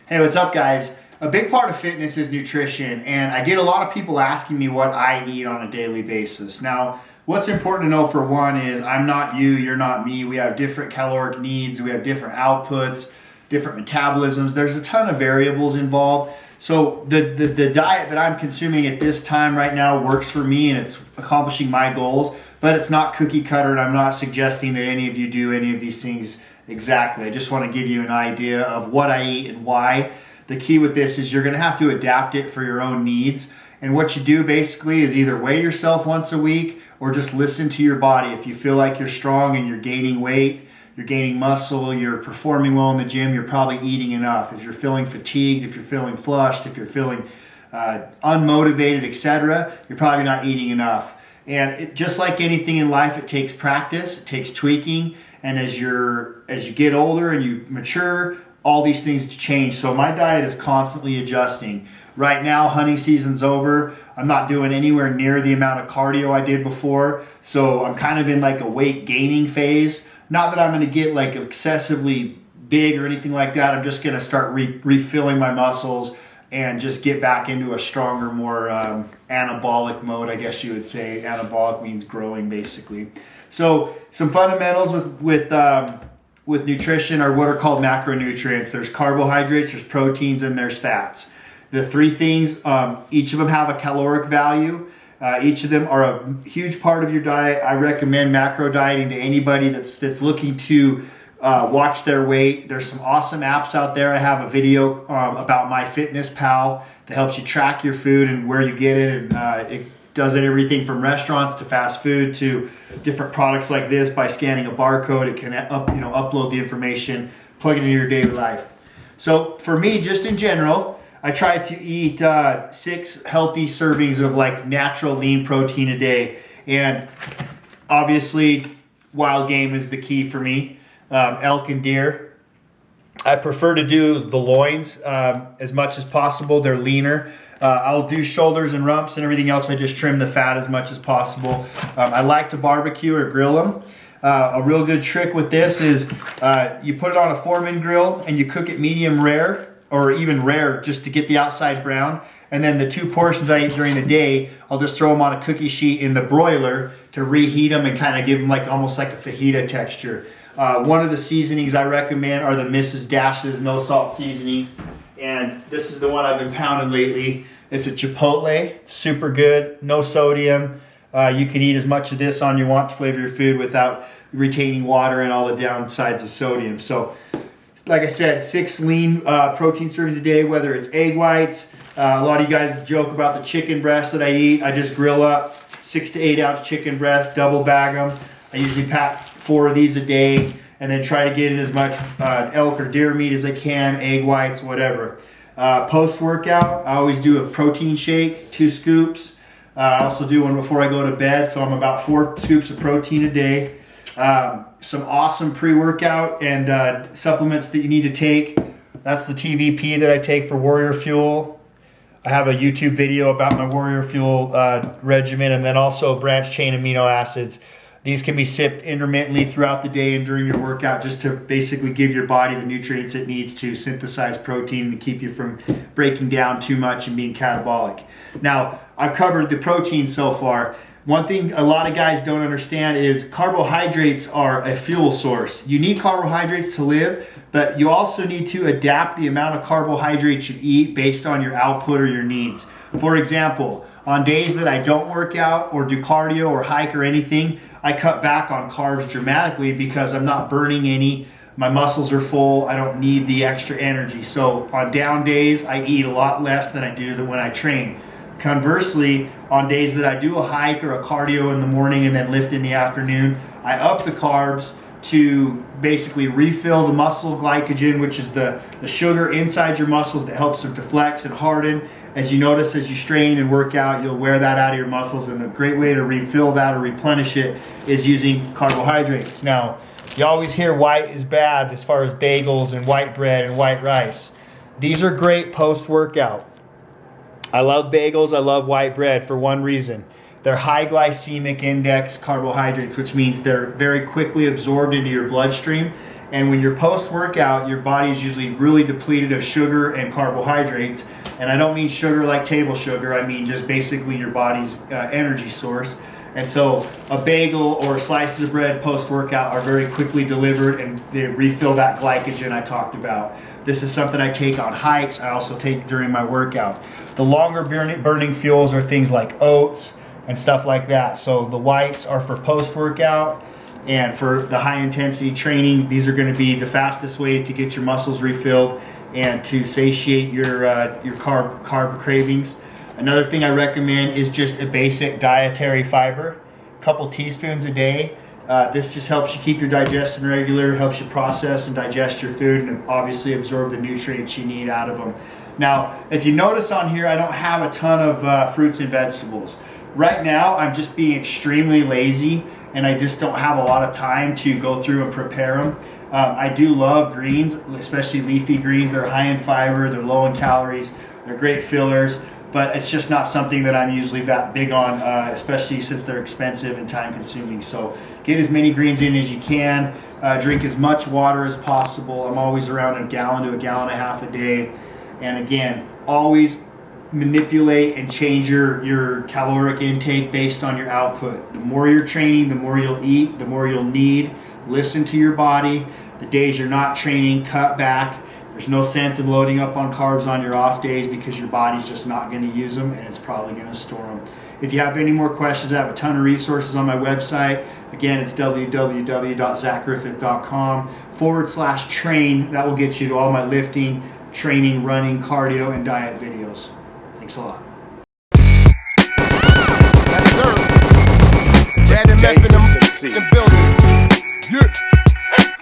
Hey, what's up, guys? A big part of fitness is nutrition, and I get a lot of people asking me what I eat on a daily basis. Now, what's important to know for one is I'm not you, you're not me. We have different caloric needs, we have different outputs, different metabolisms. There's a ton of variables involved. So the diet that I'm consuming at this time right now works for me and it's accomplishing my goals, but it's not cookie cutter, and I'm not suggesting that any of you do any of these things exactly. I just want to give you an idea of what I eat and why. The key with this is you're going to have to adapt it for your own needs. And what you do basically is either weigh yourself once a week or just listen to your body. If you feel like you're strong and you're gaining weight, you're gaining muscle, you're performing well in the gym, you're probably eating enough. If you're feeling fatigued, if you're feeling flushed, if you're feeling unmotivated, etc., you're probably not eating enough. And just like anything in life, it takes practice, it takes tweaking, and as you get older and you mature, all these things change. So my diet is constantly adjusting. Right now, hunting season's over. I'm not doing anywhere near the amount of cardio I did before, so I'm kind of in like a weight gaining phase. Not that I'm going to get like excessively big or anything like that. I'm just going to start refilling my muscles and just get back into a stronger, more anabolic mode, I guess you would say. Anabolic means growing, basically. So some fundamentals with nutrition are what are called macronutrients. There's carbohydrates, there's proteins, and there's fats. The three things, each of them have a caloric value. Each of them are a huge part of your diet. I recommend macro dieting to anybody that's looking to watch their weight. There's some awesome apps out there. I have a video about MyFitnessPal that helps you track your food and where you get it, and it does everything from restaurants to fast food to different products like this. By scanning a barcode, it can upload the information, plug it into your daily life. So for me, just in general, I try to eat 6 healthy servings of like natural lean protein a day, and obviously wild game is the key for me. Elk and deer. I prefer to do the loins as much as possible. They're leaner. I'll do shoulders and rumps and everything else. I just trim the fat as much as possible. I like to barbecue or grill them. A real good trick with this is you put it on a Foreman grill and you cook it medium rare or even rare just to get the outside brown. And then the 2 portions I eat during the day, I'll just throw them on a cookie sheet in the broiler to reheat them and kind of give them like almost like a fajita texture. One of the seasonings I recommend are the Mrs. Dash's no salt seasonings. And this is the one I've been pounding lately. It's a chipotle, super good, no sodium. You can eat as much of this on you want to flavor your food without retaining water and all the downsides of sodium. So, like I said, 6 lean protein servings a day, whether it's egg whites. A lot of you guys joke about the chicken breasts that I eat. I just grill up 6 to 8 ounce chicken breasts, double bag them. I usually pack 4 of these a day and then try to get in as much elk or deer meat as I can, egg whites, whatever. Post-workout, I always do a protein shake, 2 scoops. I also do one before I go to bed, so I'm about 4 scoops of protein a day. Some awesome pre-workout and supplements that you need to take. That's the TVP that I take for Warrior Fuel. I have a YouTube video about my Warrior Fuel regimen, and then also branched chain amino acids. These can be sipped intermittently throughout the day and during your workout just to basically give your body the nutrients it needs to synthesize protein and keep you from breaking down too much and being catabolic. Now, I've covered the protein so far. One thing a lot of guys don't understand is carbohydrates are a fuel source. You need carbohydrates to live, but you also need to adapt the amount of carbohydrates you eat based on your output or your needs. For example, on days that I don't work out or do cardio or hike or anything, I cut back on carbs dramatically because I'm not burning any. My muscles are full. I don't need the extra energy. So on down days, I eat a lot less than I do when I train. Conversely, on days that I do a hike or a cardio in the morning and then lift in the afternoon, I up the carbs to basically refill the muscle glycogen, which is the sugar inside your muscles that helps them to flex and harden. As you notice, as you strain and work out, you'll wear that out of your muscles, and a great way to refill that or replenish it is using carbohydrates. Now, you always hear white is bad as far as bagels and white bread and white rice. These are great post-workout. I love bagels, I love white bread for one reason. They're high glycemic index carbohydrates, which means they're very quickly absorbed into your bloodstream And when you're post-workout, your body is usually really depleted of sugar and carbohydrates. And I don't mean sugar like table sugar. I mean just basically your body's energy source. And so a bagel or slices of bread post-workout are very quickly delivered, and they refill that glycogen I talked about. This is something I take on hikes. I also take during my workout. The longer burning fuels are things like oats and stuff like that. So the whites are for post-workout, and for the high intensity training, these are going to be the fastest way to get your muscles refilled and to satiate your carb cravings. Another thing I recommend is just a basic dietary fiber, a couple teaspoons a day. This just helps you keep your digestion regular, helps you process and digest your food, and obviously absorb the nutrients you need out of them. Now, if you notice on here, I don't have a ton of fruits and vegetables. Right now, I'm just being extremely lazy, and I just don't have a lot of time to go through and prepare them. I do love greens, especially leafy greens. They're high in fiber, they're low in calories, they're great fillers. But it's just not something that I'm usually that big on, especially since they're expensive and time consuming. So get as many greens in as you can, drink as much water as possible. I'm always around a gallon to a gallon and a half a day. And again, always manipulate and change your caloric intake based on your output. The more you're training, the more you'll eat, the more you'll need. Listen to your body. The days you're not training, cut back. There's no sense in loading up on carbs on your off days because your body's just not going to use them, and it's probably going to store them. If you have any more questions, I have a ton of resources on my website. Again, it's www.zacgriffith.com/train. That will get you to all my lifting, training, running, cardio, and diet videos. Thanks a lot. Yes, sir. Dad and Meth in the building. Yeah.